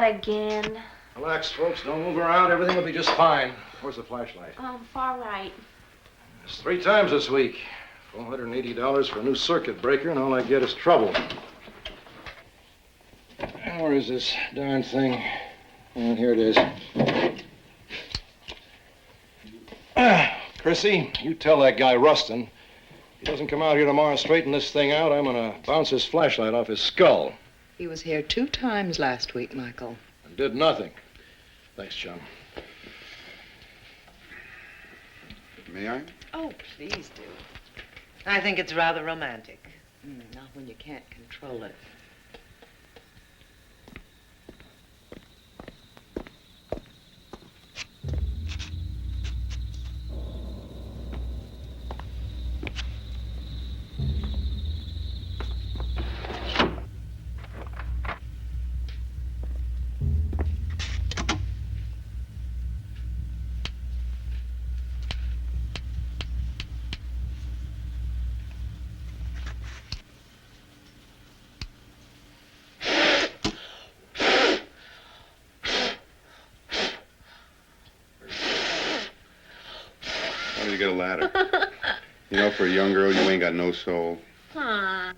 again? Relax, folks. Don't move around. Everything will be just fine. Where's the flashlight? Far right. It's 3 times this week. $480 for a new circuit breaker, and all I get is trouble. Where is this darn thing? Oh, here it is. Chrissy, you tell that guy Rustin, if he doesn't come out here tomorrow and straighten this thing out, I'm gonna bounce his flashlight off his skull. He was here 2 times last week, Michael. And did nothing. Thanks, John. May I? Oh, please do. I think it's rather romantic. Not when you can't control it. Get a ladder. You know, for a young girl, you ain't got no soul. Huh.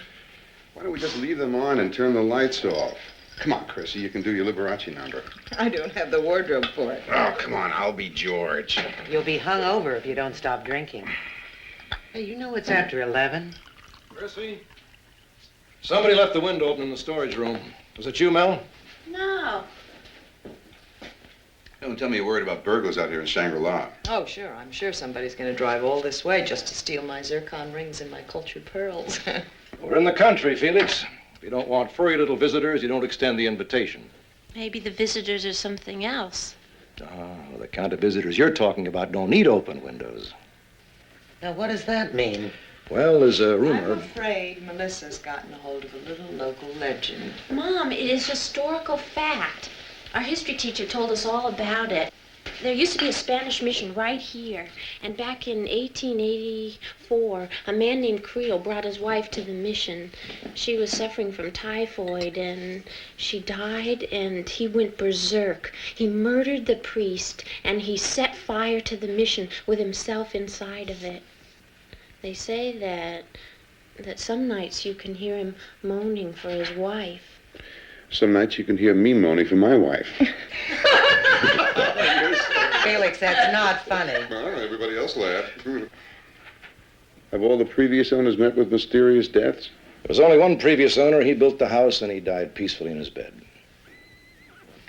Why don't we just leave them on and turn the lights off? Come on, Chrissy, you can do your Liberace number. I don't have the wardrobe for it. Oh, come on, I'll be George. You'll be hung over if you don't stop drinking. Hey, you know it's after 11. Chrissy? Somebody left the window open in the storage room. Was it you, Mel? No. Don't tell me you're worried about burglars out here in Shangri-La. Oh, sure. I'm sure somebody's going to drive all this way just to steal my zircon rings and my cultured pearls. We're in the country, Felix. If you don't want furry little visitors, you don't extend the invitation. Maybe the visitors are something else. Well, the kind of visitors you're talking about don't need open windows. Now, what does that mean? Well, there's a rumor. I'm afraid Melissa's gotten a hold of a little local legend. Mom, it is historical fact. Our history teacher told us all about it. There used to be a Spanish mission right here. And back in 1884, a man named Creel brought his wife to the mission. She was suffering from typhoid, and she died, and he went berserk. He murdered the priest, and he set fire to the mission with himself inside of it. They say that some nights you can hear him moaning for his wife. Some nights you can hear me moaning for my wife. Felix, that's not funny. Well, everybody else laughed. Have all the previous owners met with mysterious deaths? There was only one previous owner. He built the house, and he died peacefully in his bed.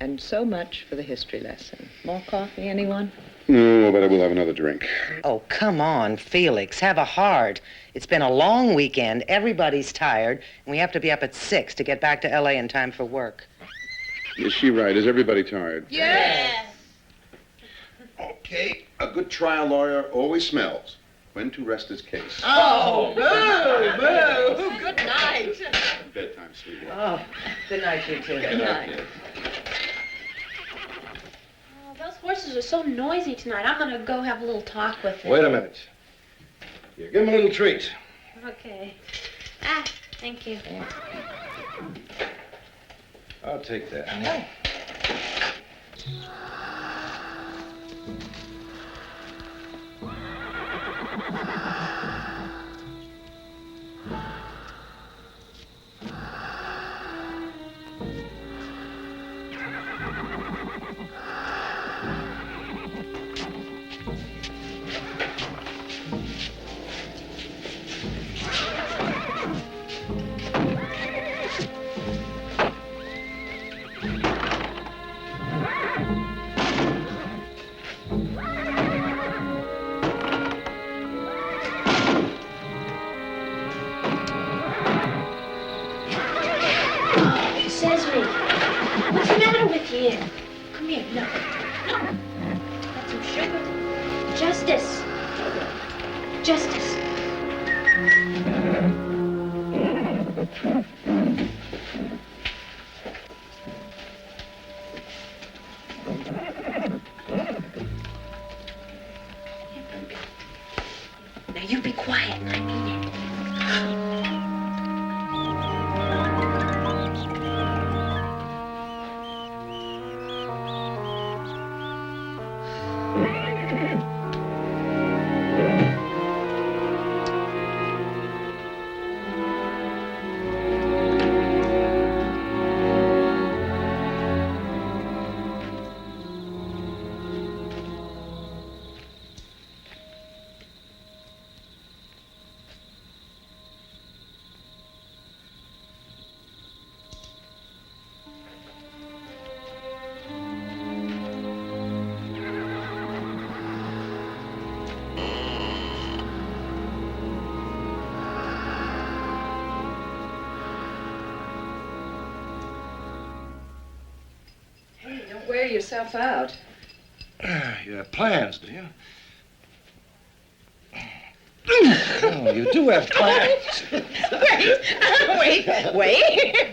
And so much for the history lesson. More coffee, anyone? No, but I will have another drink. Oh, come on, Felix. Have a heart. It's been a long weekend. Everybody's tired. And we have to be up at 6 to get back to L.A. in time for work. Is she right? Is everybody tired? Yes. Okay. A good trial lawyer always smells when to rest his case. Oh, boo, boo. Good night. Bedtime, sweetie. Oh, good night, you two. Good night. Those horses are so noisy tonight. I'm going to go have a little talk with them. Wait a minute. Here, give him a little treat. Okay. Thank you. I'll take that. Sesame, what's the matter with you? Come here, look. Got some sugar. Justice. Justice. Now you be quiet. I mean it. yourself out? You have plans, do you? Oh, you do have plans. Wait.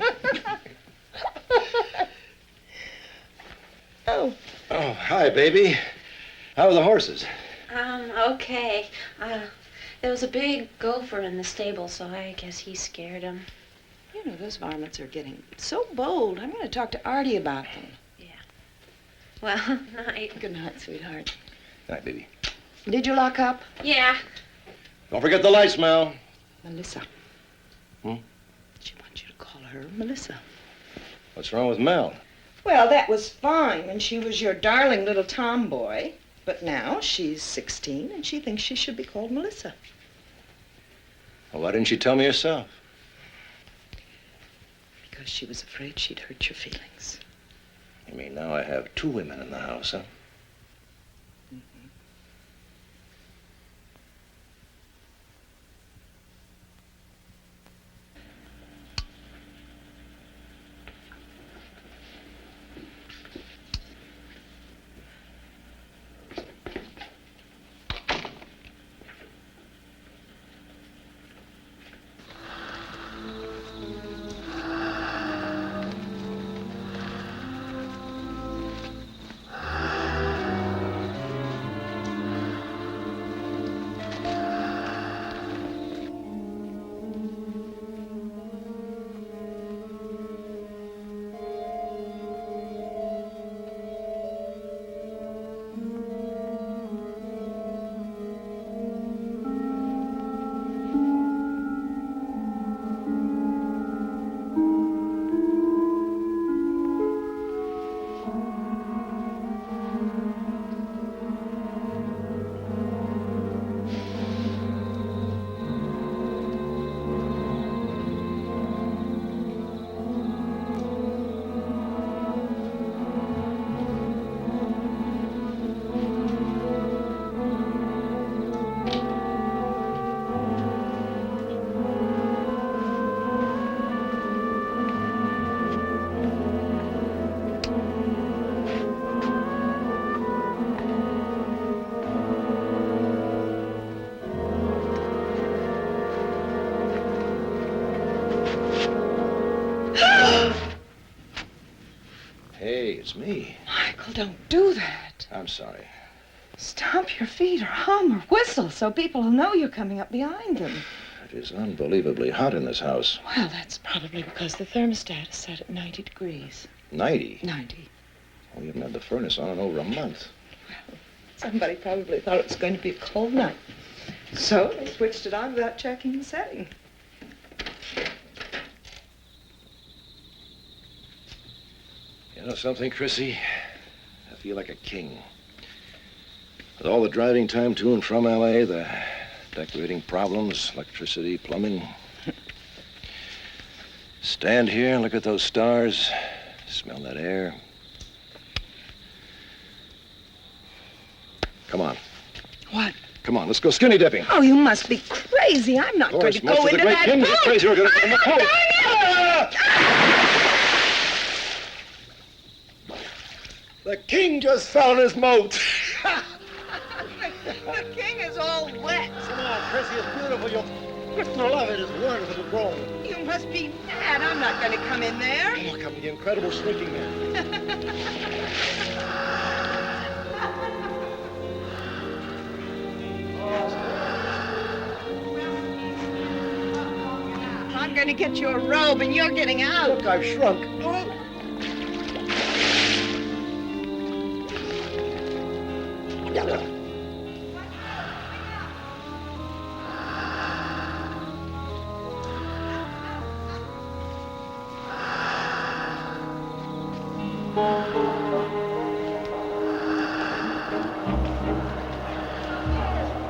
Oh. Oh, hi, baby. How are the horses? Okay. There was a big gopher in the stable, so I guess he scared him. You know, those varmints are getting so bold. I'm going to talk to Artie about them. Yeah. Well, night. Good night, sweetheart. Good night, baby. Did you lock up? Yeah. Don't forget the lights, Mel. Melissa. Hmm? She wants you to call her Melissa. What's wrong with Mel? Well, that was fine when she was your darling little tomboy. But now she's 16 and she thinks she should be called Melissa. Well, why didn't you tell me yourself? Because she was afraid she'd hurt your feelings. You mean now I have two women in the house, huh? Hey, it's me. Michael, don't do that. I'm sorry. Stomp your feet or hum or whistle so people will know you're coming up behind them. It is unbelievably hot in this house. Well, that's probably because the thermostat is set at 90 degrees. 90? 90. We haven't had the furnace on in over a month. Somebody probably thought it was going to be a cold night. So they switched it on without checking the setting. You know something, Chrissy? I feel like a king. With all the driving time to and from L.A., the decorating problems, electricity, plumbing. Stand here and look at those stars, smell that air. Come on. What? Come on, let's go skinny dipping. Oh, you must be crazy. I'm not going to go into the great that kings are boat. crazy. We're going to go in the pool. The king just fell in his moat. The king is all wet. Come on, Chrissy, it's beautiful. You'll love it. It's wonderful to grow. You must be mad. I'm not going to come in there. Look, I'm the incredible shrinking man. I'm going to get your robe and you're getting out. Look, I've shrunk. Oh.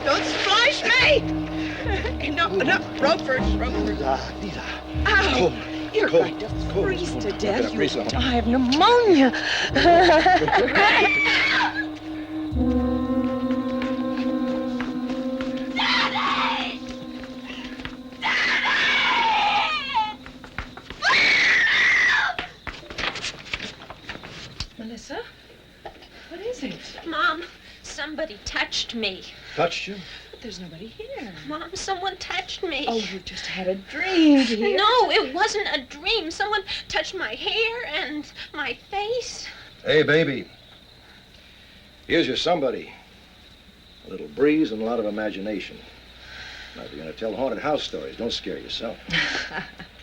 Don't splash me. No, rope first, rope first. Lisa. Ow, you're Cold. going to Cold. freeze to Cold. death. Gonna freeze You up. I have pneumonia. Melissa? Mom, somebody touched me. Touched you? But there's nobody here. Mom, someone touched me. Oh, you just had a dream, dear. No, it wasn't a dream. Someone touched my hair and my face. Hey, baby. Here's your somebody. A little breeze and a lot of imagination. Now, if you're going to tell haunted house stories, don't scare yourself.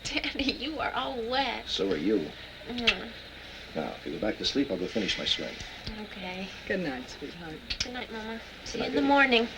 Daddy, you are all wet. So are you. Yeah. Now, if you go back to sleep, I'll go finish my swim. Okay. Good night, sweetheart. Good night, Mama. See Good you night, in the baby. morning.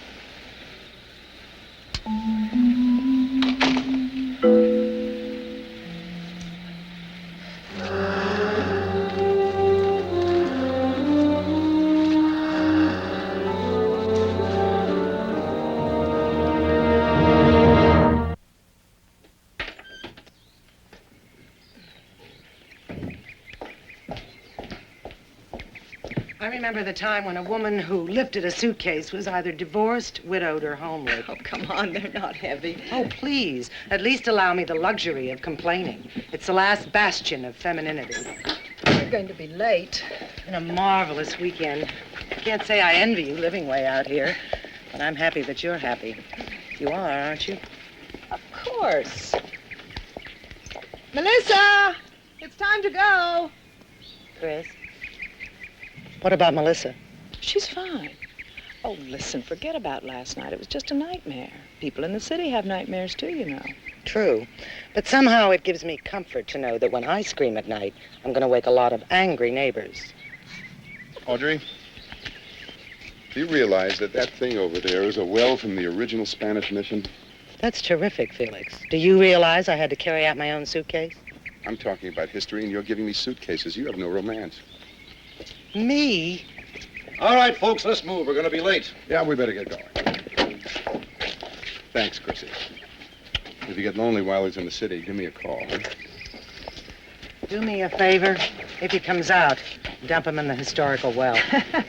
I remember the time when a woman who lifted a suitcase was either divorced, widowed, or homeless. Oh, come on, they're not heavy. Oh, please, at least allow me the luxury of complaining. It's the last bastion of femininity. We're going to be late. And a marvelous weekend. I can't say I envy you living way out here, but I'm happy that you're happy. You are, aren't you? Of course. Melissa, it's time to go. Chris? What about Melissa? She's fine. Oh, listen, forget about last night. It was just a nightmare. People in the city have nightmares too, you know. True. But somehow it gives me comfort to know that when I scream at night, I'm going to wake a lot of angry neighbors. Audrey, do you realize that that thing over there is a well from the original Spanish mission? That's terrific, Felix. Do you realize I had to carry out my own suitcase? I'm talking about history, and you're giving me suitcases. You have no romance. Me? All right, folks, let's move. We're going to be late. Yeah, we better get going. Thanks, Chrissy. If you get lonely while he's in the city, give me a call. Huh? Do me a favor. If he comes out, dump him in the historical well.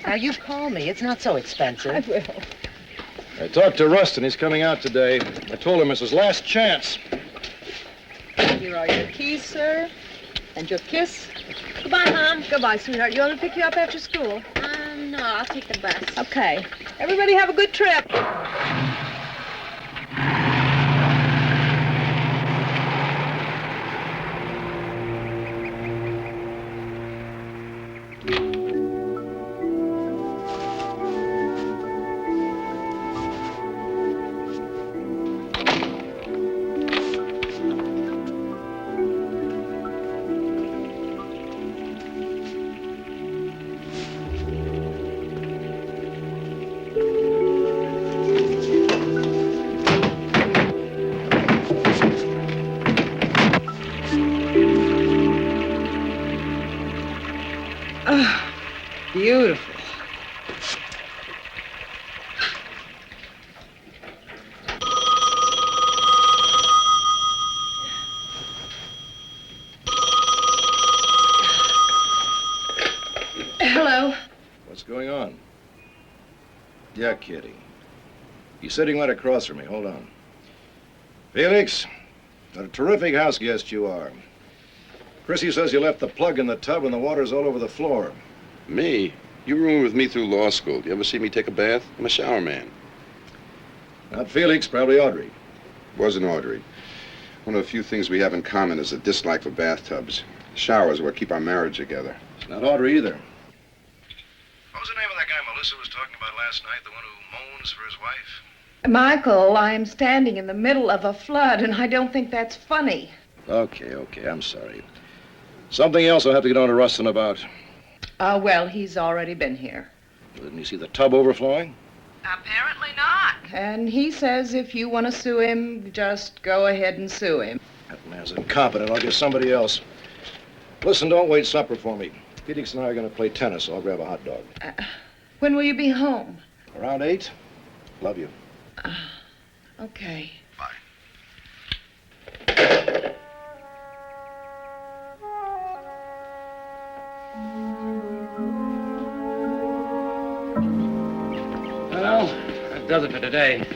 Now, you call me. It's not so expensive. I will. I talked to Rustin. He's coming out today. I told him it's his last chance. Here are your keys, sir. And your kiss. Goodbye, Mom. Goodbye, sweetheart. You want me to pick you up after school? No, I'll take the bus. Okay. Everybody have a good trip. Beautiful. Hello. What's going on? Yeah, Kitty. He's sitting right across from me. Hold on. Felix, what a terrific house guest you are. Chrissy says you left the plug in the tub and the water's all over the floor. Me? You roomed with me through law school. You ever see me take a bath? I'm a shower man. Not Felix, probably Audrey. Wasn't Audrey. One of the few things we have in common is a dislike for bathtubs. Showers are what keep our marriage together. It's not Audrey either. What was the name of that guy Melissa was talking about last night? The one who moans for his wife? Michael, I am standing in the middle of a flood, and I don't think that's funny. Okay, I'm sorry. Something else I'll have to get on to Rustin about. Well, he's already been here. Didn't you see the tub overflowing? Apparently not. And he says if you want to sue him, just go ahead and sue him. That man's incompetent. I'll get somebody else. Listen, don't wait supper for me. Felix and I are going to play tennis, so I'll grab a hot dog. When will you be home? Around 8? Love you. Okay. Well, that does it for today.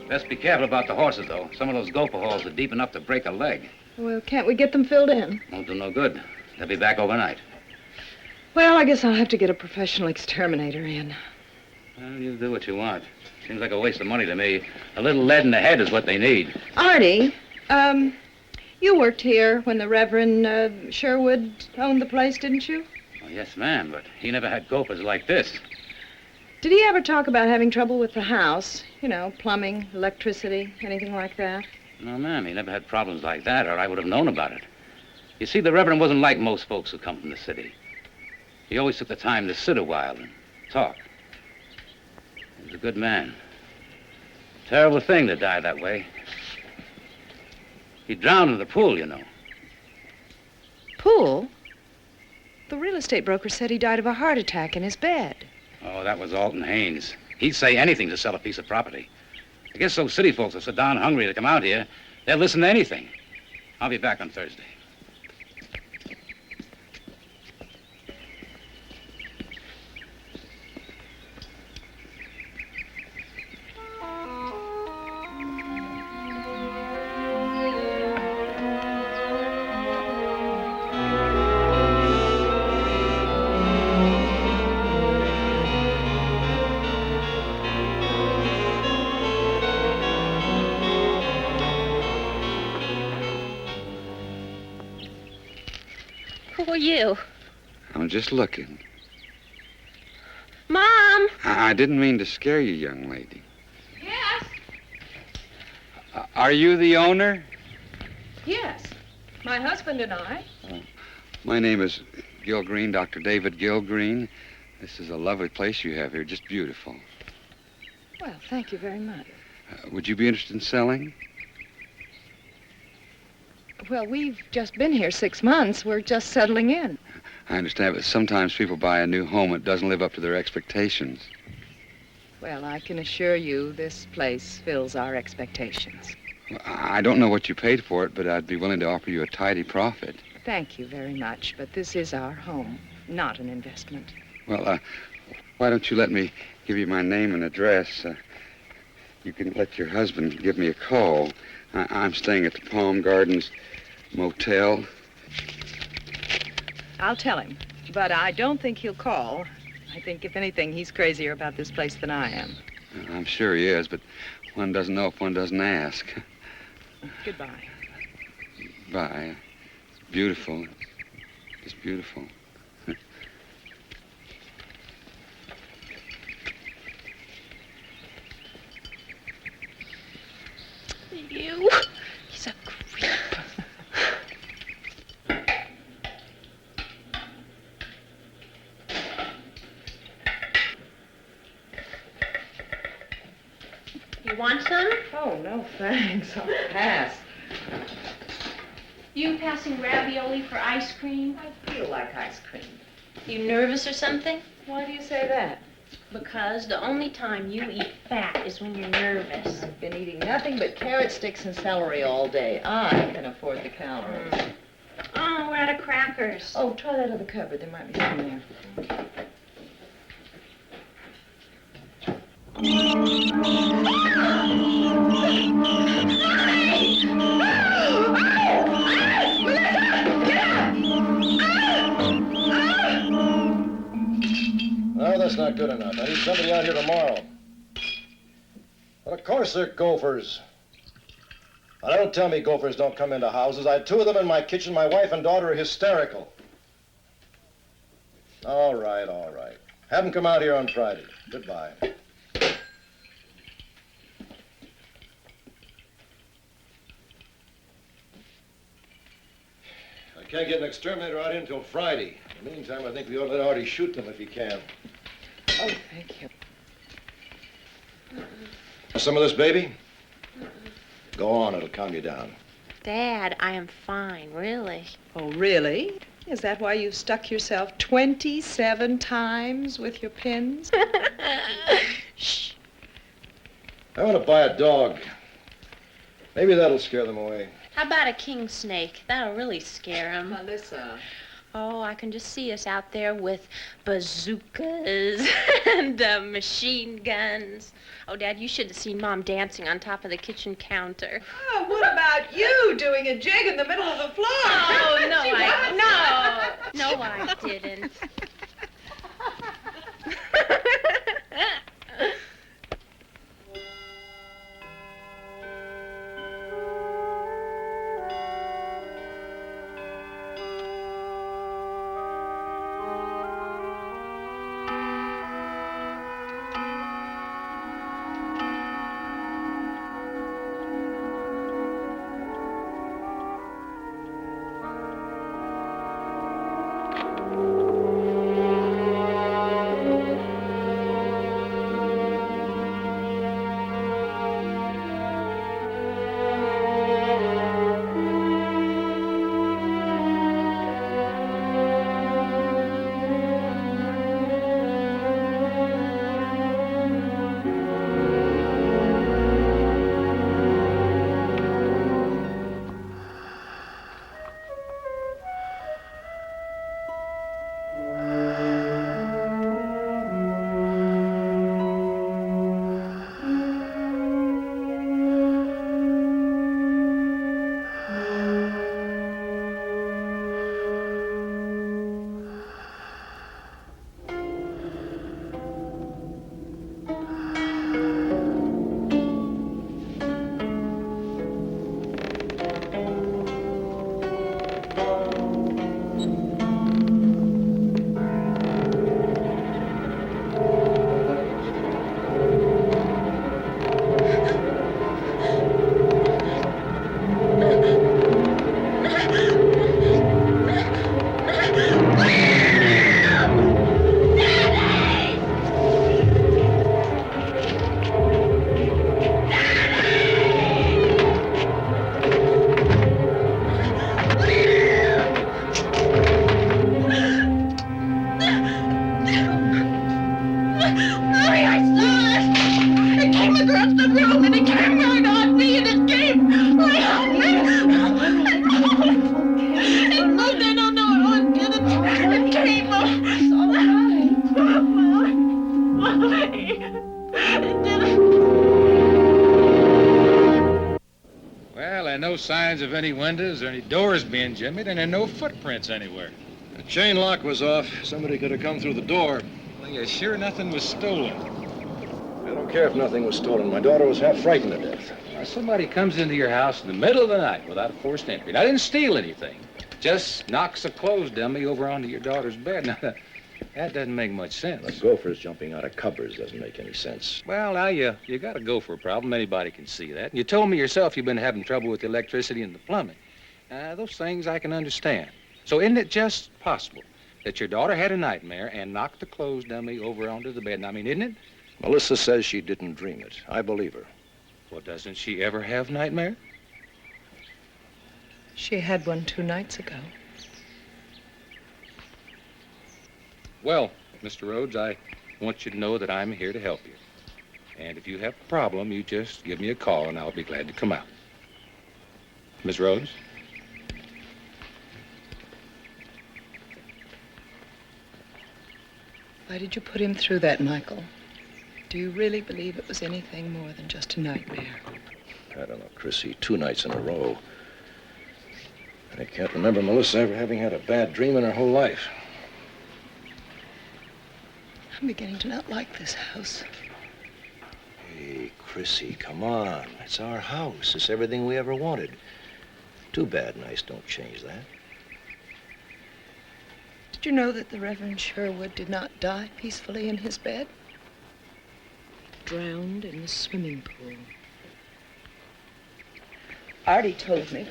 Best be careful about the horses, though. Some of those gopher holes are deep enough to break a leg. Well, can't we get them filled in? Won't do no good. They'll be back overnight. Well, I guess I'll have to get a professional exterminator in. Well, you do what you want. Seems like a waste of money to me. A little lead in the head is what they need. Artie, you worked here when the Reverend Sherwood owned the place, didn't you? Well, yes, ma'am, but he never had gophers like this. Did he ever talk about having trouble with the house? You know, plumbing, electricity, anything like that? No, ma'am, he never had problems like that, or I would have known about it. You see, the Reverend wasn't like most folks who come from the city. He always took the time to sit a while and talk. He was a good man. Terrible thing to die that way. He drowned in the pool, you know. Pool? The real estate broker said he died of a heart attack in his bed. Oh, that was Alton Haynes. He'd say anything to sell a piece of property. I guess those city folks are so darn hungry to come out here, they'll listen to anything. I'll be back on Thursday. Who are you? I'm just looking. Mom! I didn't mean to scare you, young lady. Yes. Are you the owner? Yes. My husband and I. My name is Gil Green, Dr. David Gil Green. This is a lovely place you have here, just beautiful. Well, thank you very much. Would you be interested in selling? Well, we've just been here 6 months. We're just settling in. I understand, but sometimes people buy a new home that doesn't live up to their expectations. Well, I can assure you this place fills our expectations. I don't know what you paid for it, but I'd be willing to offer you a tidy profit. Thank you very much, but this is our home, not an investment. Well, why don't you let me give you my name and address? You can let your husband give me a call. I'm staying at the Palm Gardens Motel. I'll tell him, but I don't think he'll call. I think, if anything, he's crazier about this place than I am. I'm sure he is, but one doesn't know if one doesn't ask. Goodbye. Bye. It's beautiful. It's beautiful. You. He's a creep. You want some? Oh, no, thanks. I'll pass. You passing ravioli for ice cream? I feel like ice cream. You nervous or something? Why do you say that? Because the only time you eat fat is when you're nervous. I've been eating nothing but carrot sticks and celery all day. I can afford the calories. Oh, we're out of crackers. Oh, try that other cupboard. There might be some there. No, that's not good enough. I need somebody out here tomorrow. Well, of course they're gophers. Now, don't tell me gophers don't come into houses. I had 2 of them in my kitchen. My wife and daughter are hysterical. All right, all right. Have them come out here on Friday. Goodbye. I can't get an exterminator out here until Friday. In the meantime, I think we ought to let Artie shoot them if he can. Oh, thank you. Some of this, baby? Go on, it'll calm you down. Dad, I am fine, really. Oh, really? Is that why you've stuck yourself 27 times with your pins? Shh. I want to buy a dog. Maybe that'll scare them away. How about a king snake? That'll really scare him. Melissa. Oh, I can just see us out there with bazookas and machine guns. Oh, Dad, you should have seen Mom dancing on top of the kitchen counter. Oh, what about you doing a jig in the middle of the floor? Oh, no, I didn't. Well, there are no signs of any windows or any doors being jimmied, and there are no footprints anywhere. The chain lock was off. Somebody could have come through the door. Well, you're sure nothing was stolen? I don't care if nothing was stolen. My daughter was half frightened to death. Now, somebody comes into your house in the middle of the night without a forced entry. I didn't steal anything. Just knocks a clothes dummy over onto your daughter's bed. Now, that doesn't make much sense. The gophers jumping out of cupboards doesn't make any sense. Well, now, you got a gopher problem. Anybody can see that. And you told me yourself you've been having trouble with the electricity and the plumbing. Those things I can understand. So isn't it just possible that your daughter had a nightmare and knocked the clothes dummy over onto the bed? And I mean, isn't it? Melissa says she didn't dream it. I believe her. Well, doesn't she ever have nightmares? She had one 2 nights ago. Well, Mr. Rhodes, I want you to know that I'm here to help you. And if you have a problem, you just give me a call and I'll be glad to come out. Miss Rhodes? Why did you put him through that, Michael? Do you really believe it was anything more than just a nightmare? I don't know, Chrissy. 2 nights in a row. I can't remember Melissa ever having had a bad dream in her whole life. I'm beginning to not like this house. Hey, Chrissy, come on. It's our house. It's everything we ever wanted. Too bad nice don't change that. Did you know that the Reverend Sherwood did not die peacefully in his bed? Drowned in the swimming pool. Artie told me.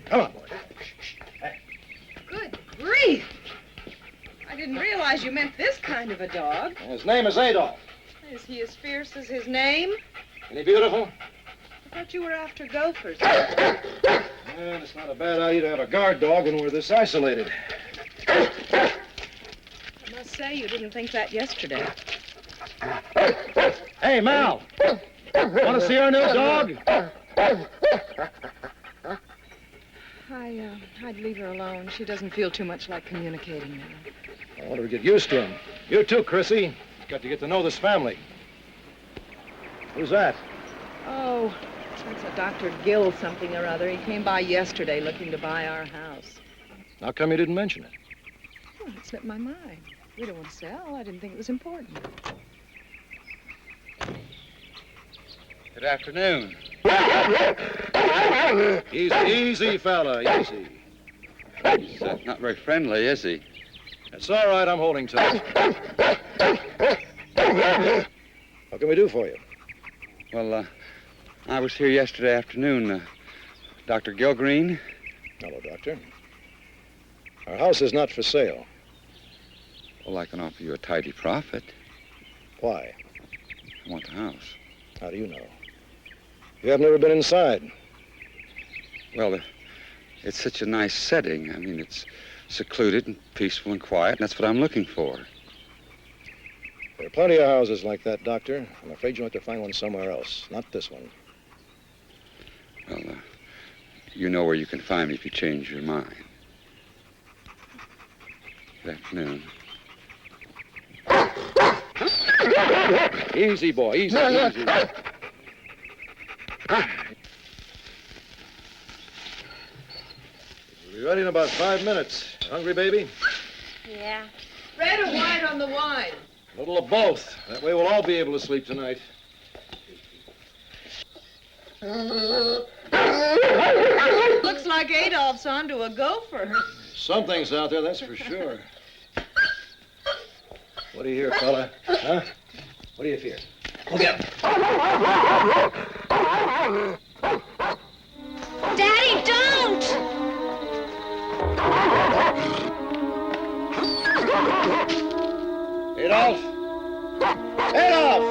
Come on, boy. Good grief! I didn't realize you meant this kind of a dog. His name is Adolf. Is he as fierce as his name? Isn't he beautiful? I thought you were after gophers. Well, it's not a bad idea to have a guard dog when we're this isolated. I must say, you didn't think that yesterday. Hey, Mal. Want to see our new dog? I'd leave her alone. She doesn't feel too much like communicating now. I want her to get used to him. You too, Chrissy. Got to get to know this family. Who's that? Oh, That's a Dr. Gill something or other. He came by yesterday looking to buy our house. How come you didn't mention it? Well, it slipped my mind. We don't want to sell. I didn't think it was important. Good afternoon. Easy, fella, easy. He's not very friendly, is he? It's all right, I'm holding tight. What can we do for you? Well, I was here yesterday afternoon. Dr. Gilgreen? Hello, Doctor. Our house is not for sale. Well, I can offer you a tidy profit. Why? I want the house. How do you know? You have never been inside. Well, it's such a nice setting. I mean, it's secluded and peaceful and quiet, and that's what I'm looking for. There are plenty of houses like that, Doctor. I'm afraid you'll have to find one somewhere else, not this one. Well, you know where you can find me if you change your mind. Good afternoon. Easy, boy, easy. We'll be ready in about 5 minutes. Hungry, baby? Yeah. Red or white on the wine? A little of both. That way we'll all be able to sleep tonight. Looks like Adolph's onto a gopher. Something's out there, that's for sure. What do you hear, fella? Huh? What do you fear? Look out. Daddy, don't! Adolf! Adolf!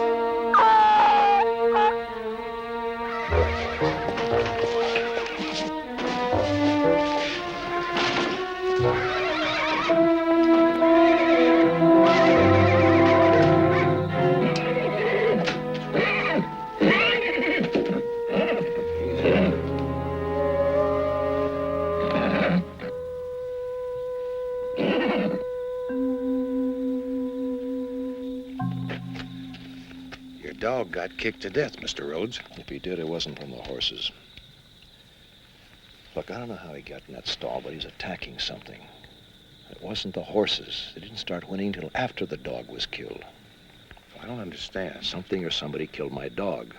Your dog got kicked to death, Mr. Rhodes. If he did, it wasn't from the horses. Look, I don't know how he got in that stall, but he's attacking something. It wasn't the horses. They didn't start whinnying till after the dog was killed. I don't understand. Something or somebody killed my dog.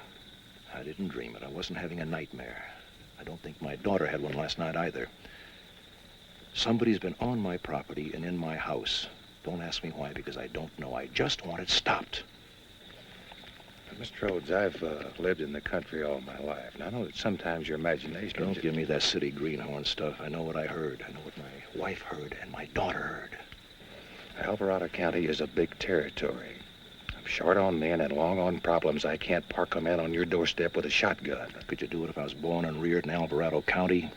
I didn't dream it. I wasn't having a nightmare. I don't think my daughter had one last night either. Somebody's been on my property and in my house. Don't ask me why, because I don't know. I just want it stopped. Mr. Rhodes, I've lived in the country all my life, and I know that sometimes your imagination... Don't give me that city greenhorn stuff. I know what I heard. I know what my wife heard and my daughter heard. Alvarado County is a big territory. I'm short on men and long on problems. I can't park a man on your doorstep with a shotgun. Could you do it if I was born and reared in Alvarado County?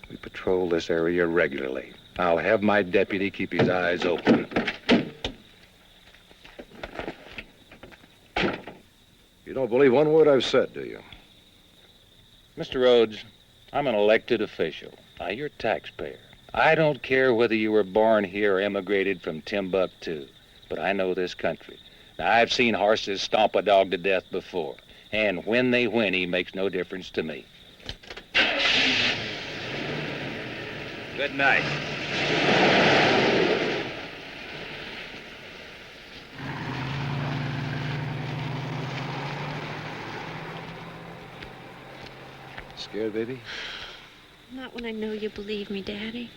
We patrol this area regularly. I'll have my deputy keep his eyes open. You don't believe one word I've said, do you? Mr. Rhodes, I'm an elected official. You're a taxpayer. I don't care whether you were born here or emigrated from Timbuktu, but I know this country. Now, I've seen horses stomp a dog to death before, and when they whinny makes no difference to me. Good night. Scared, baby? Not when I know you believe me, Daddy.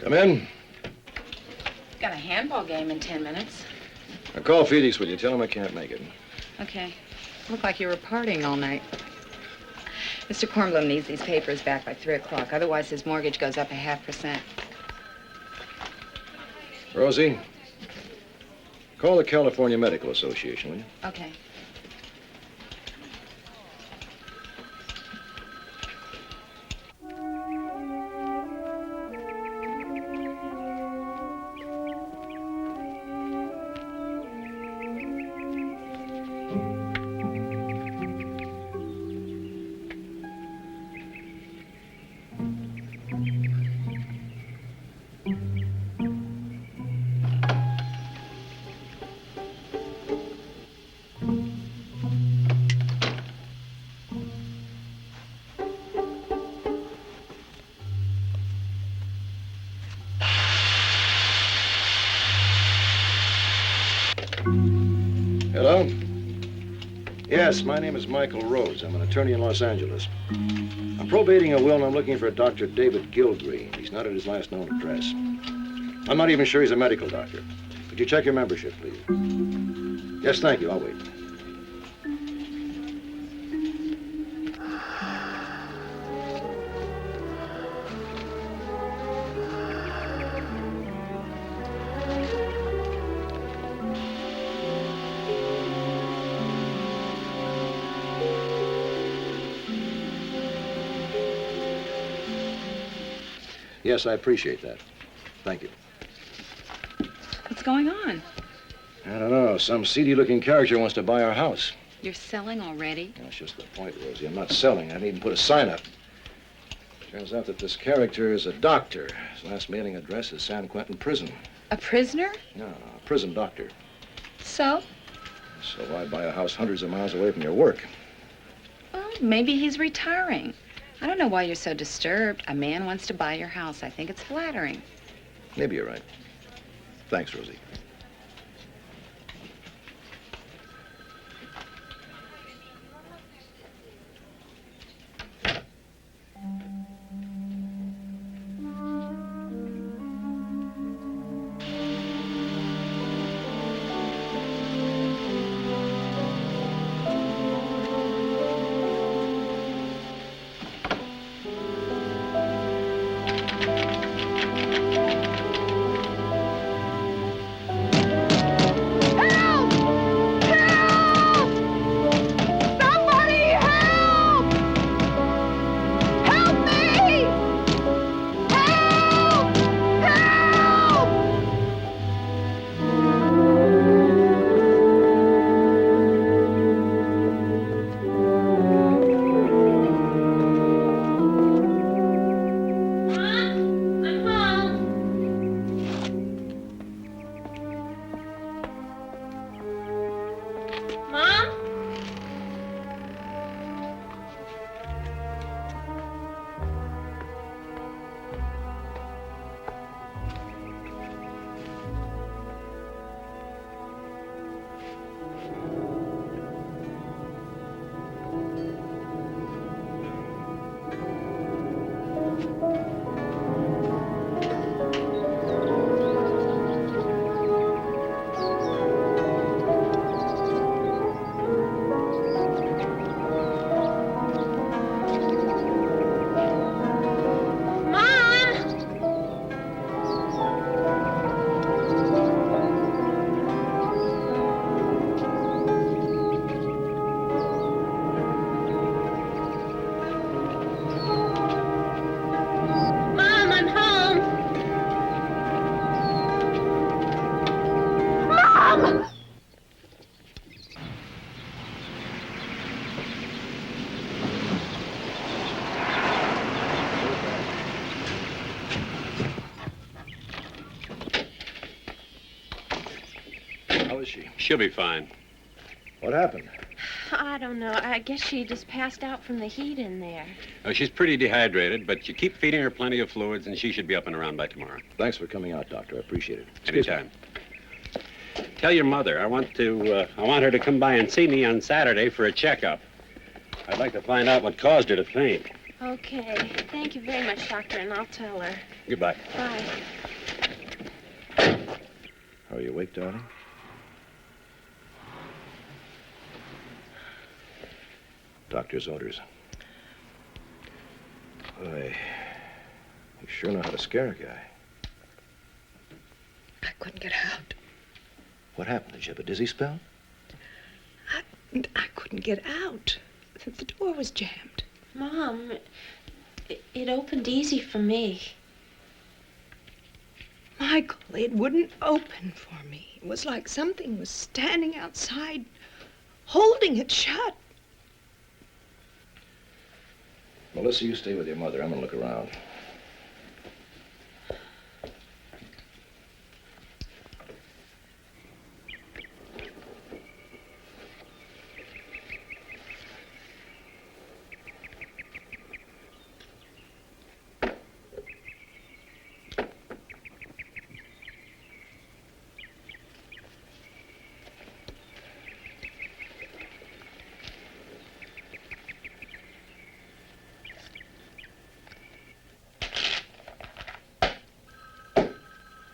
Come in. Got a handball game in 10 minutes. Now call Felix, will you? Tell him I can't make it. Okay. Looked like you were partying all night. Mr. Kornblum needs these papers back by 3 o'clock. Otherwise, his mortgage goes up 0.5%. Rosie, call the California Medical Association, will you? Okay. Yes, my name is Michael Rhodes. I'm an attorney in Los Angeles. I'm probating a will and I'm looking for a Dr. David Gilgreen. He's not at his last known address. I'm not even sure he's a medical doctor. Could you check your membership, please? Yes, thank you. I'll wait. Yes, I appreciate that. Thank you. What's going on? I don't know. Some seedy-looking character wants to buy our house. You're selling already? That's just the point, Rosie. I'm not selling. I didn't even put a sign up. Turns out that this character is a doctor. His last mailing address is San Quentin Prison. A prisoner? No, a prison doctor. So? So why buy a house hundreds of miles away from your work? Well, maybe he's retiring. I don't know why you're so disturbed. A man wants to buy your house. I think it's flattering. Maybe you're right. Thanks, Rosie. How is she? She'll be fine. What happened? I don't know. I guess she just passed out from the heat in there. Oh, she's pretty dehydrated, but you keep feeding her plenty of fluids, and she should be up and around by tomorrow. Thanks for coming out, Doctor. I appreciate it. Excuse me. Anytime. Tell your mother I want her to come by and see me on Saturday for a checkup. I'd like to find out what caused her to faint. Okay. Thank you very much, Doctor, and I'll tell her. Goodbye. Bye. Are you awake, darling? Doctor's orders. Boy, you sure know how to scare a guy. I couldn't get out. What happened? Did you have a dizzy spell? I couldn't get out. The door was jammed. Mom, it opened easy for me. Michael, it wouldn't open for me. It was like something was standing outside, holding it shut. Melissa, you stay with your mother. I'm gonna look around.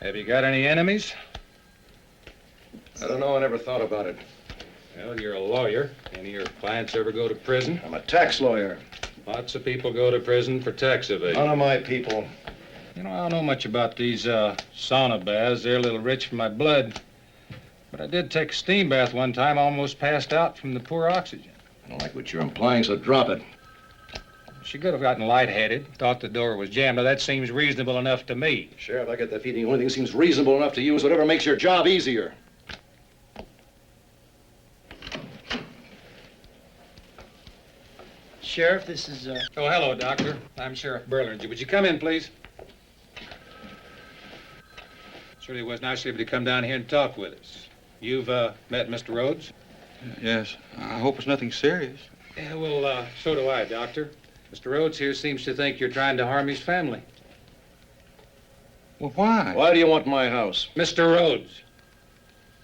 Have you got any enemies? I don't know. I never thought about it. Well, you're a lawyer. Any of your clients ever go to prison? I'm a tax lawyer. Lots of people go to prison for tax evasion. None of my people. You know, I don't know much about these sauna baths. They're a little rich for my blood. But I did take a steam bath one time, almost passed out from the poor oxygen. I don't like what you're implying, so drop it. She could have gotten lightheaded, thought the door was jammed. Now, that seems reasonable enough to me. Sheriff, I get the feeling the only thing that seems reasonable enough to you is whatever makes your job easier. Sheriff, this is, Oh, hello, Doctor. I'm Sheriff Berlinger. Would you come in, please? Surely was nice of you to come down here and talk with us. You've met Mr. Rhodes? Yes. I hope it's nothing serious. Yeah, well, so do I, Doctor. Mr. Rhodes here seems to think you're trying to harm his family. Well, why? Why do you want my house? Mr. Rhodes.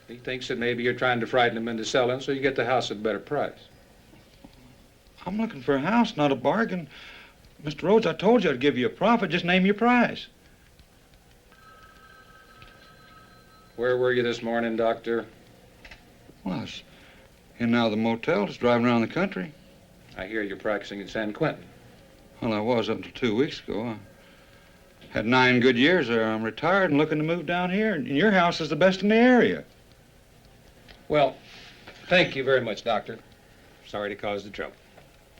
He thinks that maybe you're trying to frighten him into selling so you get the house at a better price. I'm looking for a house, not a bargain. Mr. Rhodes, I told you I'd give you a profit. Just name your price. Where were you this morning, Doctor? Well, I was in and out of the motel, just driving around the country. I hear you're practicing in San Quentin. Well, I was up until 2 weeks ago. I had 9 good years there. I'm retired and looking to move down here, and your house is the best in the area. Well, thank you very much, Doctor. Sorry to cause the trouble.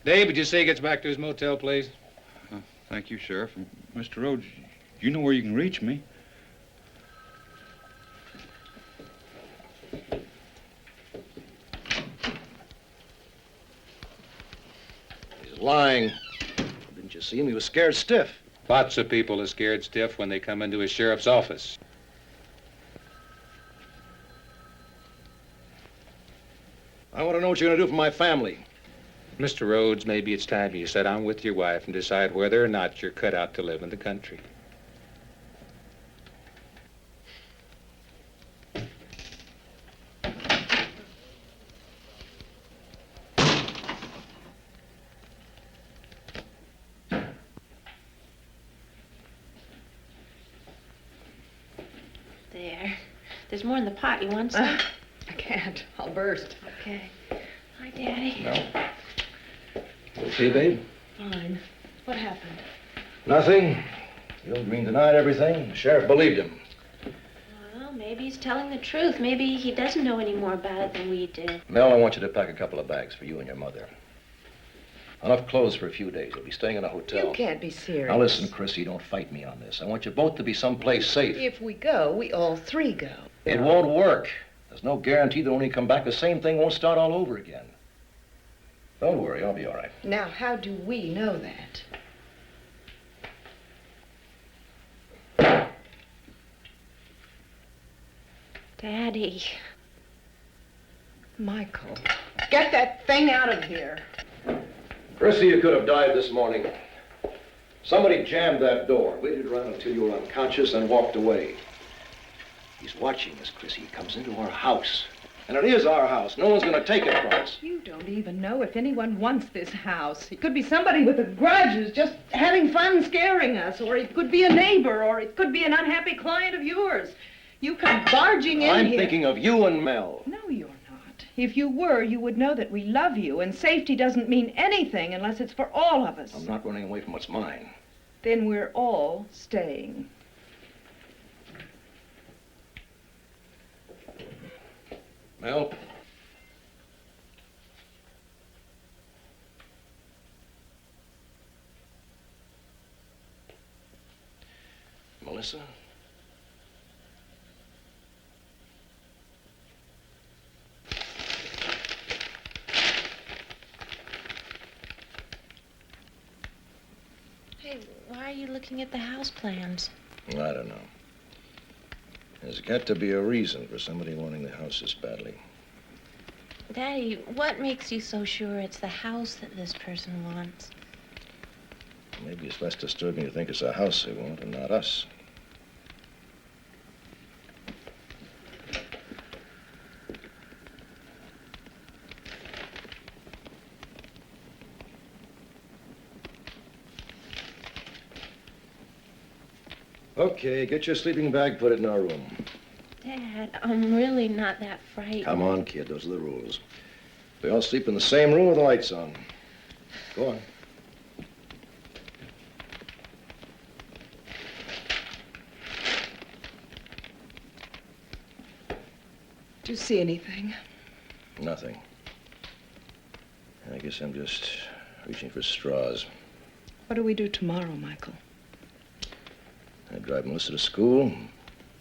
Dave, would you say he gets back to his motel, please? Thank you, Sheriff. And Mr. Rhodes, you know where you can reach me. He's lying. Didn't you see him? He was scared stiff. Lots of people are scared stiff when they come into a sheriff's office. I want to know what you're going to do for my family. Mr. Rhodes, maybe it's time you sit down with your wife and decide whether or not you're cut out to live in the country. There. There's more in the pot. You want some? I can't. I'll burst. Okay. Hi, Daddy. No. Okay, babe? Fine. What happened? Nothing. Bill Green denied everything. The sheriff believed him. Well, maybe he's telling the truth. Maybe he doesn't know any more about it than we do. Mel, I want you to pack a couple of bags for you and your mother. Enough clothes for a few days. You'll be staying in a hotel. You can't be serious. Now listen, Chrissy, don't fight me on this. I want you both to be someplace safe. If we go, we all three go. It won't work. There's no guarantee that when we come back, the same thing won't start all over again. Don't worry, I'll be all right. Now, how do we know that? Daddy. Michael, get that thing out of here. Chrissy, you could have died this morning. Somebody jammed that door, waited around until you were unconscious, and walked away. He's watching us, Chrissy. He comes into our house. And it is our house. No one's going to take it from us. You don't even know if anyone wants this house. It could be somebody with a grudge who's just having fun scaring us, or it could be a neighbor, or it could be an unhappy client of yours. You come barging in I'm here. thinking of you and Mel. No, you're not. If you were, you would know that we love you, and safety doesn't mean anything unless it's for all of us. I'm not running away from what's mine. Then we're all staying. Mel? Melissa? Hey, why are you looking at the house plans? I don't know. There's got to be a reason for somebody wanting the house this badly. Daddy, what makes you so sure it's the house that this person wants? Maybe it's less disturbing to think it's a house they want and not us. Okay, get your sleeping bag, put it in our room. Dad, I'm really not that frightened. Come on, kid, those are the rules. We all sleep in the same room with the lights on. Go on. Do you see anything? Nothing. I guess I'm just reaching for straws. What do we do tomorrow, Michael? I drive Melissa to school.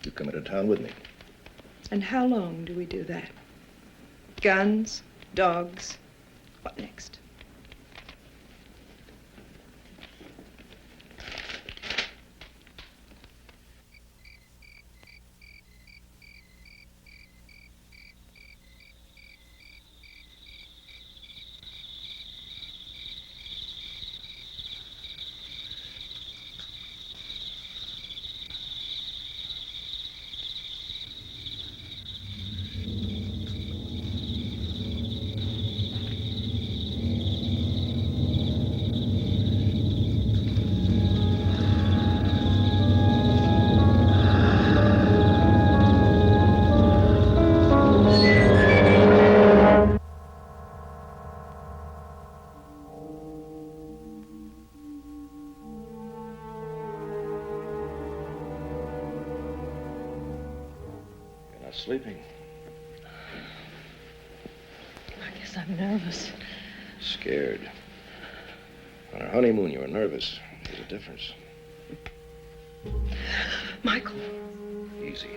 You come into town with me. And how long do we do that? Guns? Dogs? What next? Sleeping. I guess I'm nervous. Scared. On our honeymoon, you were nervous. There's a difference. Michael. Easy.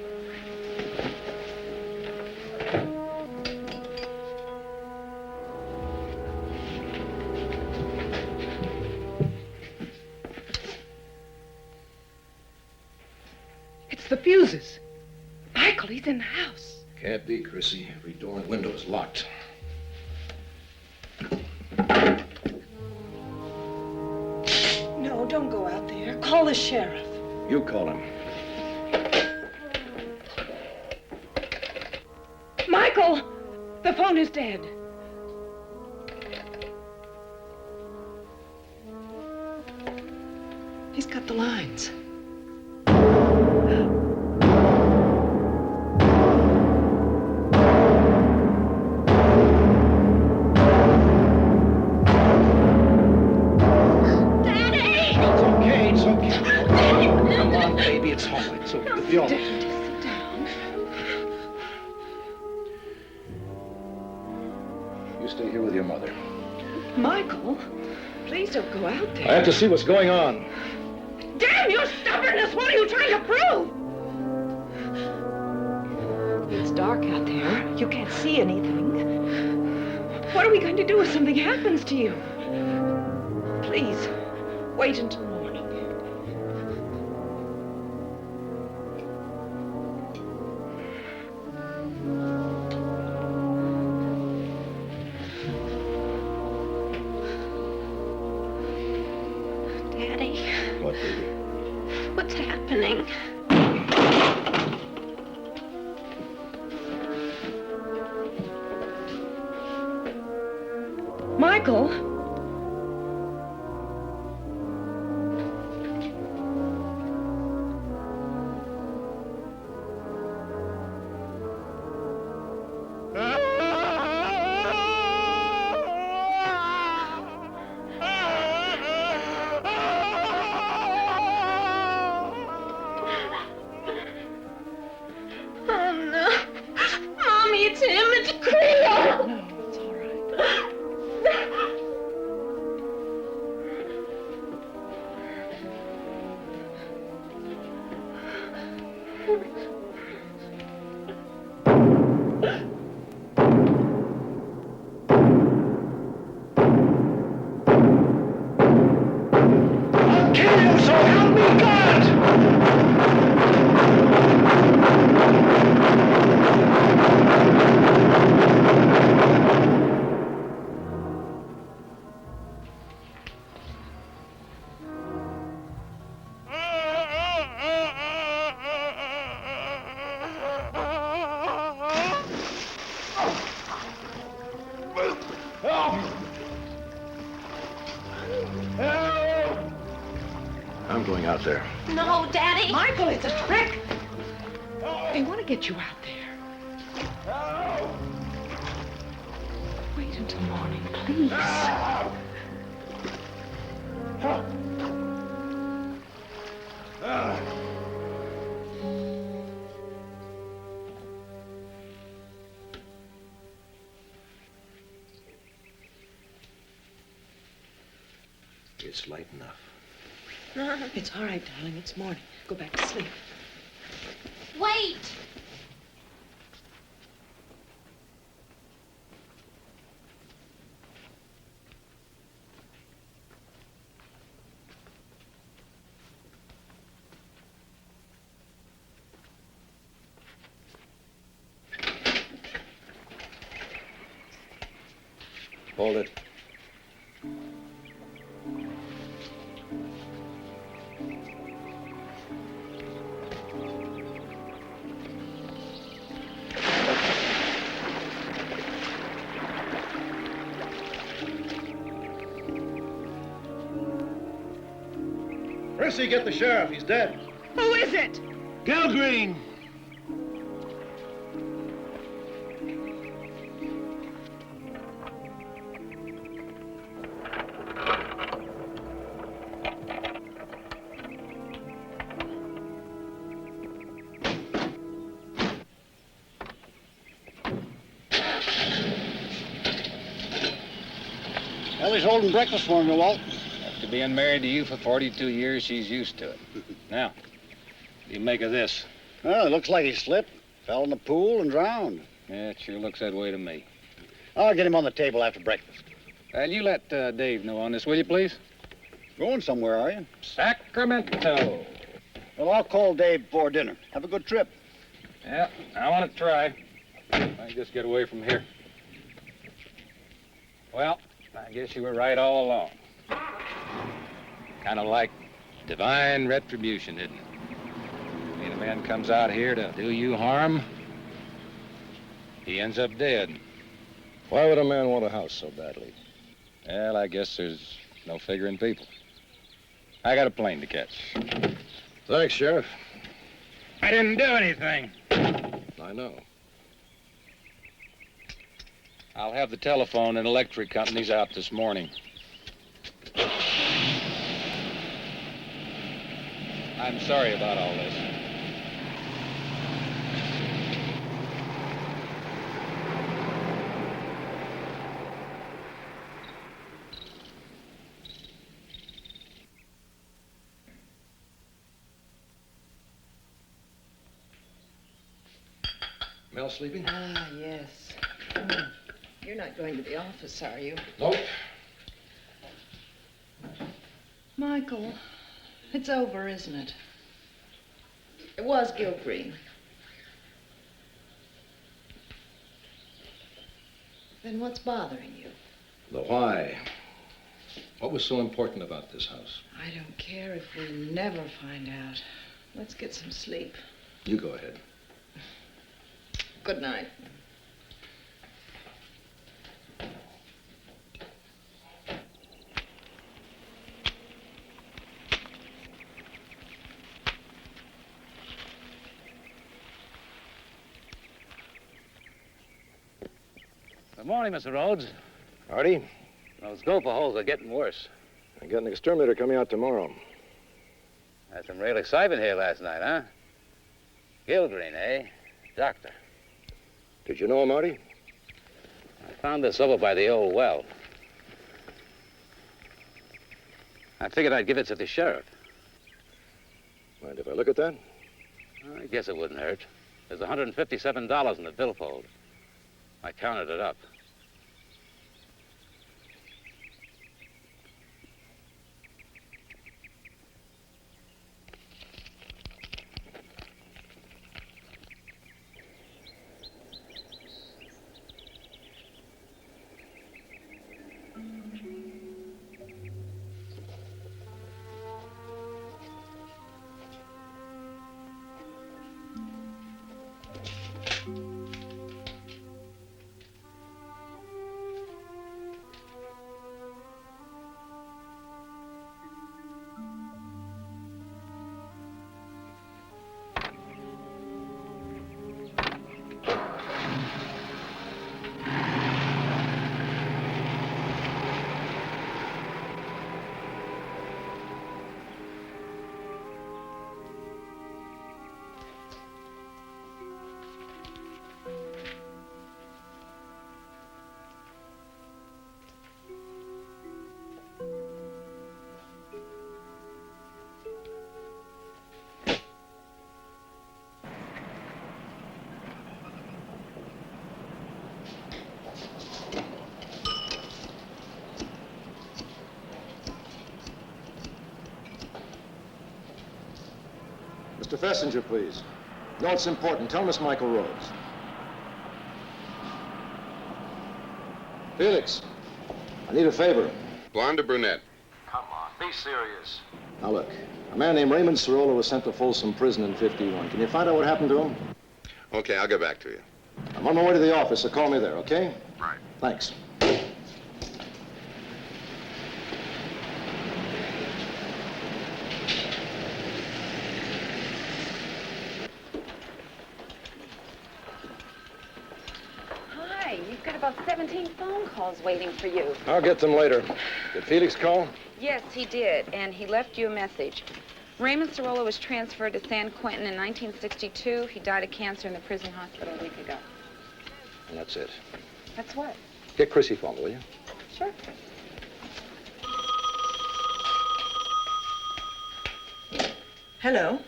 It's the fuses. Michael, he's in the house. Can't be, Chrissy. Every door and window is locked. No, don't go out there. Call the sheriff. You call him. Michael! The phone is dead. He's cut the lines. Michael, please don't go out there. I have to see what's going on. Damn your stubbornness! What are you trying to prove? It's dark out there. You can't see anything. What are we going to do if something happens to you? Please, wait until morning. What, baby? What's happening? Michael? I'm going out there. No, Daddy. Michael, it's a trick. They want to get you out there. Wait until morning, please. It's light enough. It's all right, darling. It's morning. Go back to sleep. Wait. Hold it. Chrissy, get the sheriff. He's dead. Who is it? Gilgreen! Ellie's holding breakfast for me, Walt. After being married to you for 42 years, she's used to it. Now, what do you make of this? Well, it looks like he slipped, fell in the pool, and drowned. Yeah, it sure looks that way to me. I'll get him on the table after breakfast. You let Dave know on this, will you, please? Going somewhere, are you? Sacramento. Well, I'll call Dave before dinner. Have a good trip. Yeah, I want to try. If I can just get away from here. Well, I guess you were right all along. Kind of like divine retribution, isn't it? I mean, a man comes out here to do you harm, he ends up dead. Why would a man want a house so badly? Well, I guess there's no figuring people. I got a plane to catch. Thanks, Sheriff. I didn't do anything. I know. I'll have the telephone and electric companies out this morning. I'm sorry about all this. Mel sleeping? Ah, yes. You're not going to the office, are you? Nope. Michael, it's over, isn't it? It was Gil Green. Then what's bothering you? The why. What was so important about this house? I don't care if we never find out. Let's get some sleep. You go ahead. Good night. Good morning, Mr. Rhodes. Artie, Those gopher holes are getting worse. I got an exterminator coming out tomorrow. Had some real excitement here last night, huh? Gilgreen, eh? Doctor. Did you know him, Artie? I found this over by the old well. I figured I'd give it to the sheriff. Mind if I look at that? I guess it wouldn't hurt. There's $157 in the billfold. I counted it up. Mr. Fessinger, please. No, it's important. Tell Miss Michael Rhodes. Felix, I need a favor. Blonde or brunette? Come on, be serious. Now look, a man named Raymond Cirola was sent to Folsom Prison in '51. Can you find out what happened to him? Okay, I'll get back to you. I'm on my way to the office, so call me there, okay? Right. Thanks. Hi, you've got about 17 phone calls waiting for you. I'll get them later. Did Felix call? Yes, he did, and he left you a message. Raymond Cirola was transferred to San Quentin in 1962. He died of cancer in the prison hospital a week ago. And that's it. That's what? Get Chrissy phone, will you? Sure. Hello.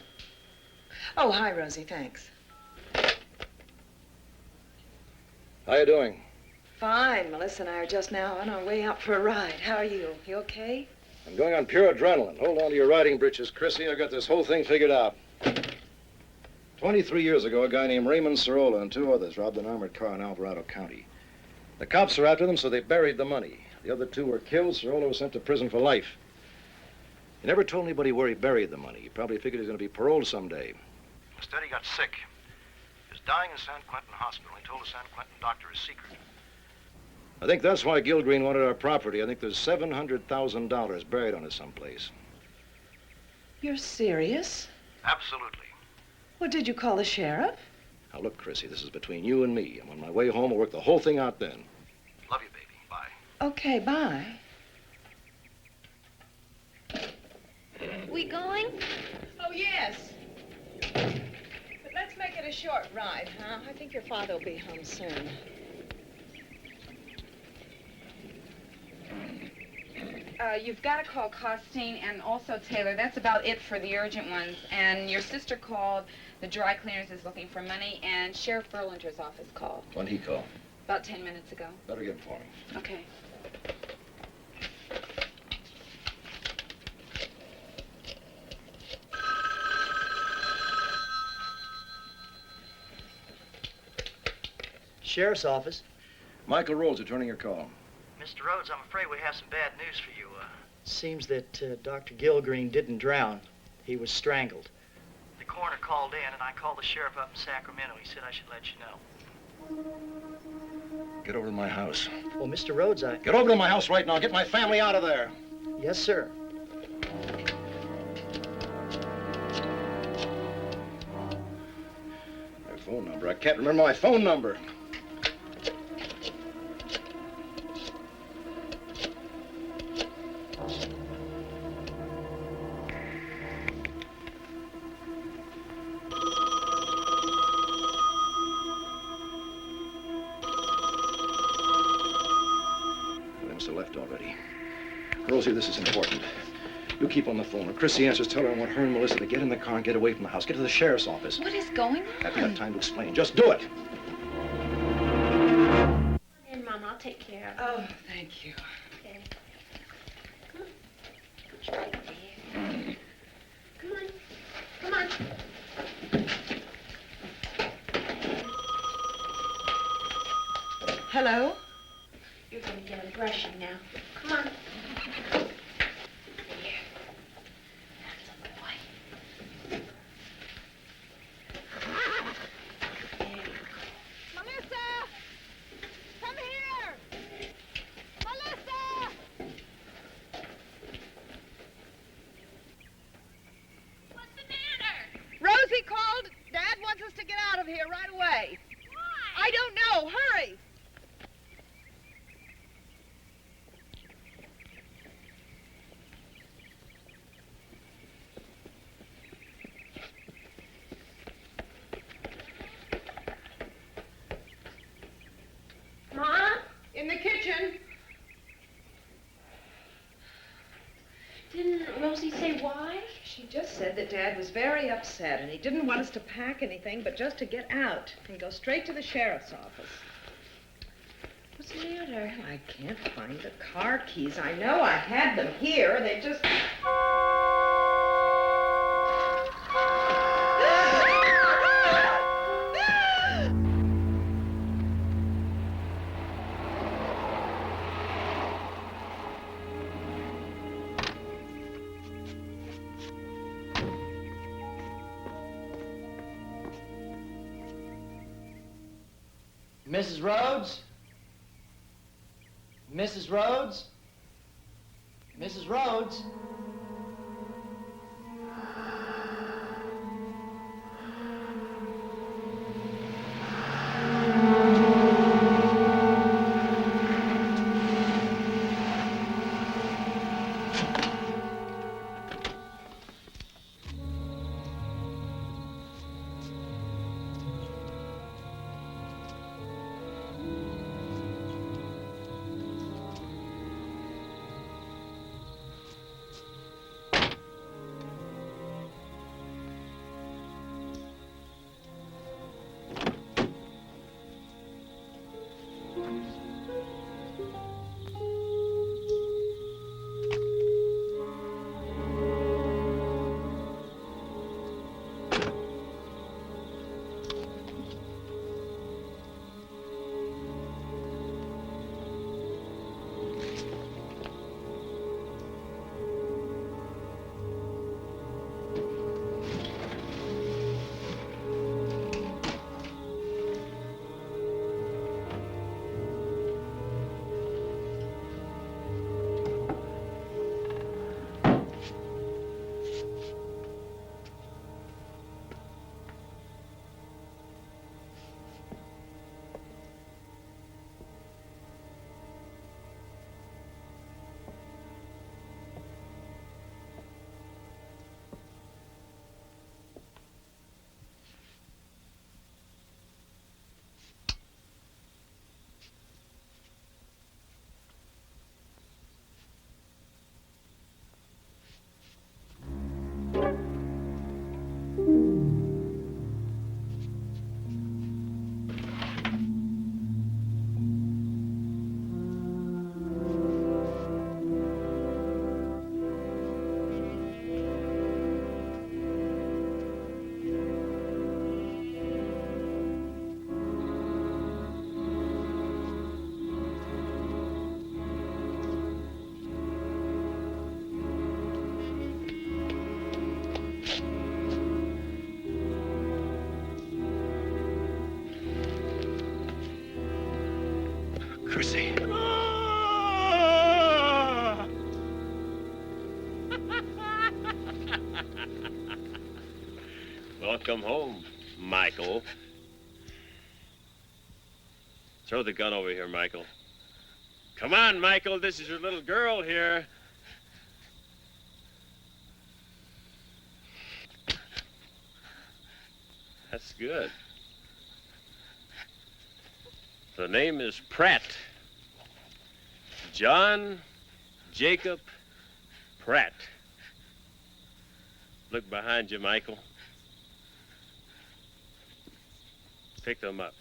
Oh, hi, Rosie. Thanks. How you doing? Fine. Melissa and I are just now on our way out for a ride. How are you? You okay? I'm going on pure adrenaline. Hold on to your riding breeches, Chrissy. I got this whole thing figured out. 23 years ago, a guy named Raymond Cirola and two others robbed an armored car in Alvarado County. The cops are after them, so they buried the money. The other two were killed. Cirola was sent to prison for life. He never told anybody where he buried the money. He probably figured he was going to be paroled someday. Instead, he got sick. He was dying in San Quentin Hospital. He told the San Quentin doctor his secret. I think that's why Gilgreen wanted our property. I think there's $700,000 buried on it someplace. You're serious? Absolutely. Well, did you call the sheriff? Now, look, Chrissy, this is between you and me. I'm on my way home. We'll work the whole thing out then. Love you, baby. Bye. Okay, bye. We going? Oh, yes. But let's make it a short ride, huh? I think your father will be home soon. You've got to call Costine and also Taylor. That's about it for the urgent ones. And your sister called. The dry cleaners is looking for money. And Sheriff Berlinger's office called. When'd he call? About 10 minutes ago. Better get him for me. Okay. Sheriff's office. Michael Rhodes returning your call. Mr. Rhodes, I'm afraid we have some bad news for you. Seems that Dr. Gilgreen didn't drown. He was strangled. The coroner called in, and I called the sheriff up in Sacramento. He said I should let you know. Get over to my house. Well, Mr. Rhodes, Get over to my house right now. Get my family out of there. Yes, sir. My phone number. I can't remember my phone number. Left already. Rosie, this is important. You keep on the phone. When Chrissy answers, tell her I want her and Melissa to get in the car and get away from the house. Get to the sheriff's office. What is going on? I haven't got time to explain. Just do it. And Mom, I'll take care of it. Oh, thank you. Okay. Come on. Put you right there. Come on. Come on. Hello? You're going to get him brushing now. Come on. Here. That's a boy. There you go. Melissa! Come here! Melissa! What's the matter? Rosie called. Dad wants us to get out of here right away. Why? I don't know. Hurry! Mom? In the kitchen. Didn't Rosie say why? She just said that Dad was very upset and he didn't want us to pack anything but just to get out and go straight to the sheriff's office. What's the matter? I can't find the car keys. I know I had them here. They just... Mrs. Rhodes? Mrs. Rhodes? Mrs. Rhodes? Chrissy. Welcome home, Michael. Throw the gun over here, Michael. Come on, Michael. This is your little girl here. That's good. The name is Pratt. John Jacob Pratt. Look behind you, Michael. Pick them up.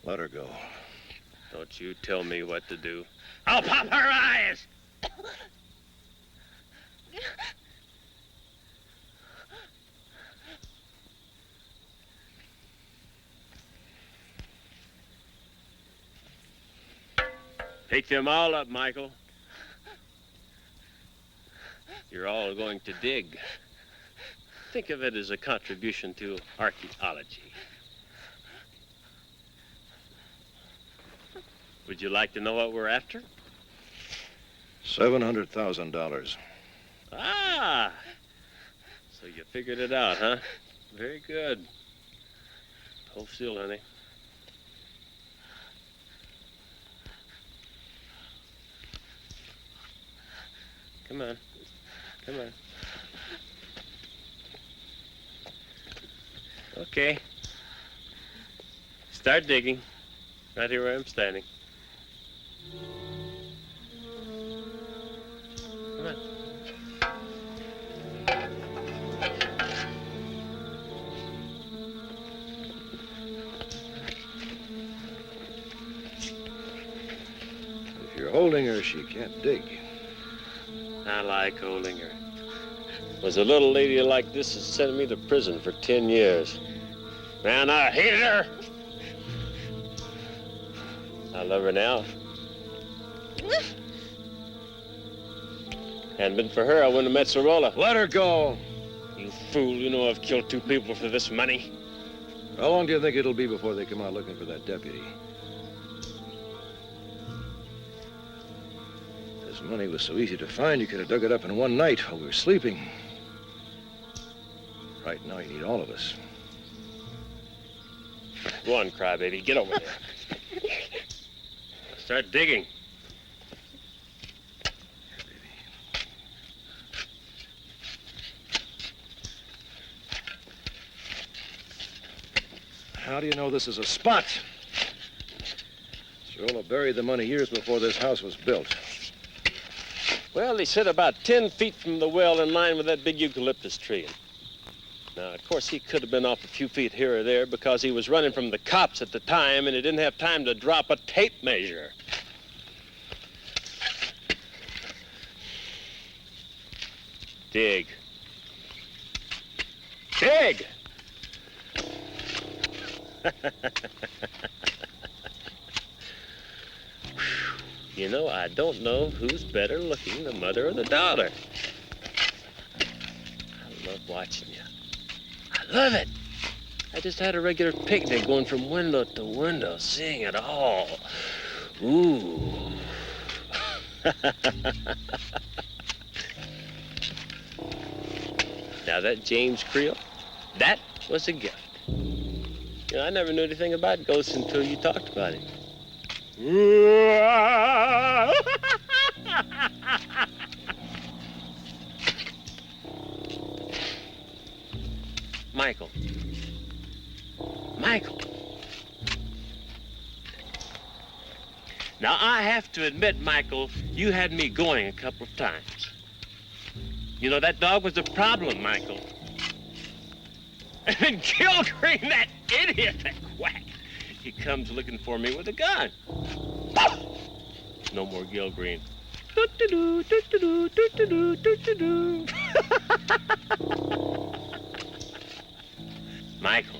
Let her go. Don't you tell me what to do. I'll pop her eyes! Pick them all up, Michael. You're all going to dig. Think of it as a contribution to archaeology. Would you like to know what we're after? $700,000. Ah! So you figured it out, huh? Very good. Hold still, honey. Come on. Come on. Okay. Start digging. Right here where I'm standing. Come on. If you're holding her, she can't dig. I like holding her. Was a little lady like this that sent me to prison for 10 years. Man, I hated her. I love her now. Hadn't been for her, I wouldn't have met Sorolla. Let her go. You fool. You know I've killed 2 people for this money. How long do you think it'll be before they come out looking for that deputy? This money was so easy to find, you could have dug it up in one night while we were sleeping. Right now, you need all of us. Go on, crybaby. Get over there. Start digging. How do you know this is a spot? Cirola buried the money years before this house was built. Well, they sit about 10 feet from the well in line with that big eucalyptus tree. Now, of course, he could have been off a few feet here or there because he was running from the cops at the time and he didn't have time to drop a tape measure. Dig. Dig! You know, I don't know who's better looking, the mother or the daughter. I love watching you. I love it. I just had a regular picnic going from window to window, seeing it all. Ooh. Now that James Creel, that was a gift. You know, I never knew anything about ghosts until you talked about him. Michael. Michael. Now, I have to admit, Michael, you had me going a couple of times. You know, that dog was a problem, Michael. And Gilgreen, that idiot, that quack, he comes looking for me with a gun. No more Gilgreen. Do-do-do, do-do-do, do-do-do, do-do-do. Michael,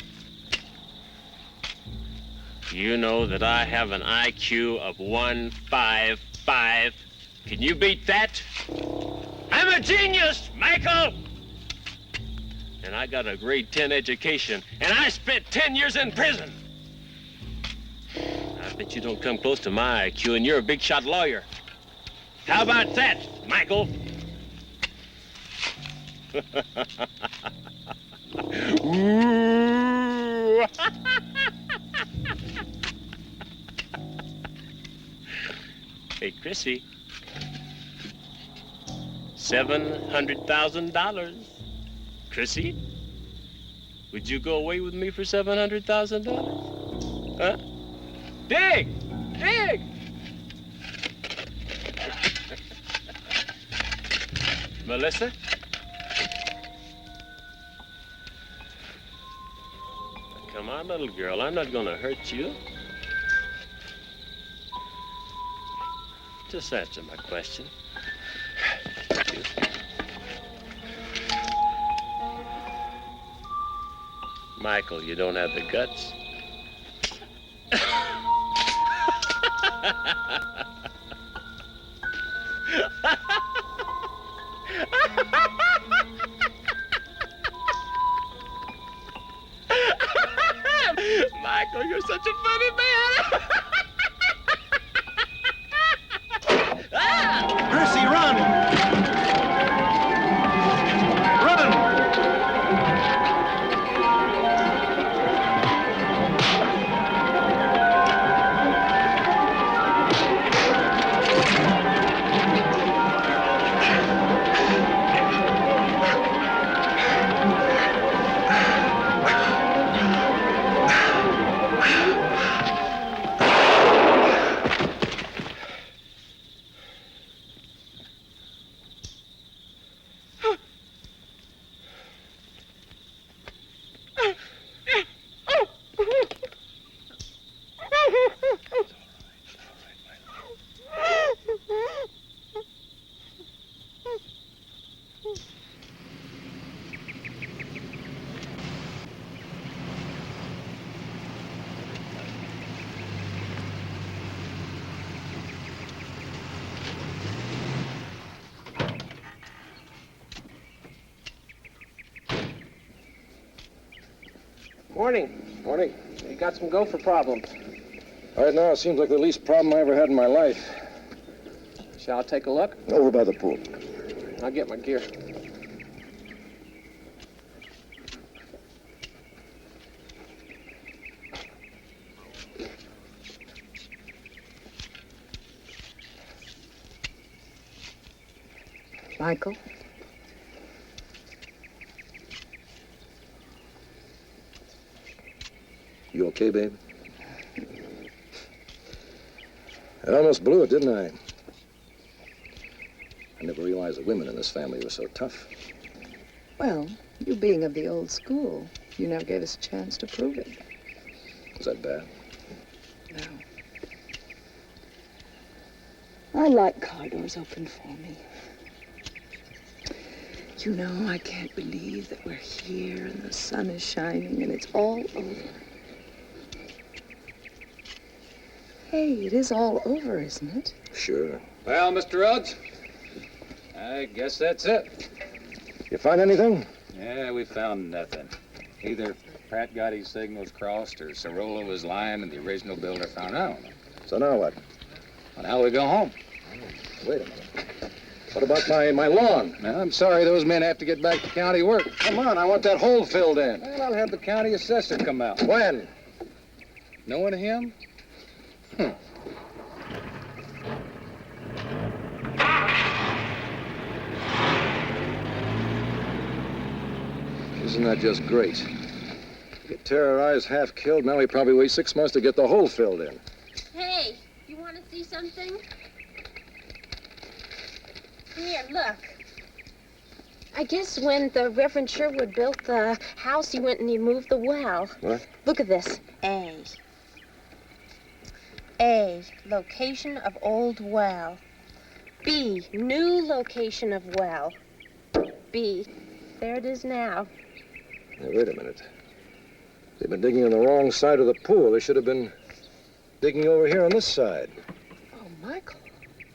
you know that I have an IQ of 155. Can you beat that? I'm a genius, Michael! And I got a grade 10 education, and I spent 10 years in prison. I bet you don't come close to my IQ, and you're a big shot lawyer. How about that, Michael? Ooh. Hey, Chrissy. $700,000. Chrissy, would you go away with me for $700,000? Huh? Dig! Dig! Melissa? Come on, little girl. I'm not gonna hurt you. Just answer my question. Michael, you don't have the guts. Michael, you're such a funny man. Percy, run! Run! Morning. Morning. You got some gopher problems. Right now, it seems like the least problem I ever had in my life. Shall I take a look? Over by the pool. I'll get my gear. Michael? You okay, babe? I almost blew it, didn't I? I never realized the women in this family were so tough. Well, you being of the old school, you never gave us a chance to prove it. Was that bad? No. I like car doors open for me. You know, I can't believe that we're here and the sun is shining and it's all over. Hey, it is all over, isn't it? Sure. Well, Mr. Rhodes, I guess that's it. You find anything? Yeah, we found nothing. Either Pratt got his signals crossed or Sorolla was lying and the original builder found out. So now what? Well, now we go home. Wait a minute. What about my lawn? Now, I'm sorry those men have to get back to county work. Come on, I want that hole filled in. Well, I'll have the county assessor come out. When? Knowing him? Isn't that just great? Get terrorized, half killed, now we probably wait 6 months to get the hole filled in. Hey, you want to see something? Here, look. I guess when the Reverend Sherwood built the house, he went and he moved the well. What? Look at this. A, location of old well. B, new location of well. B, there it is now. Now, wait a minute. They've been digging on the wrong side of the pool. They should have been digging over here on this side. Oh, Michael,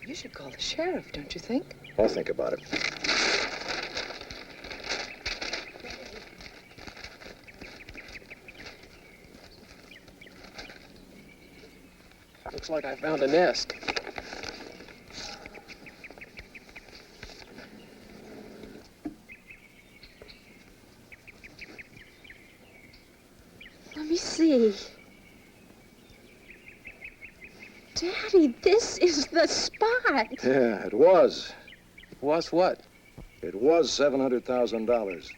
you should call the sheriff, don't you think? I'll think about it. Looks like I found a nest. Let me see. Daddy, this is the spot. Yeah, it was. Was what? It was $700,000.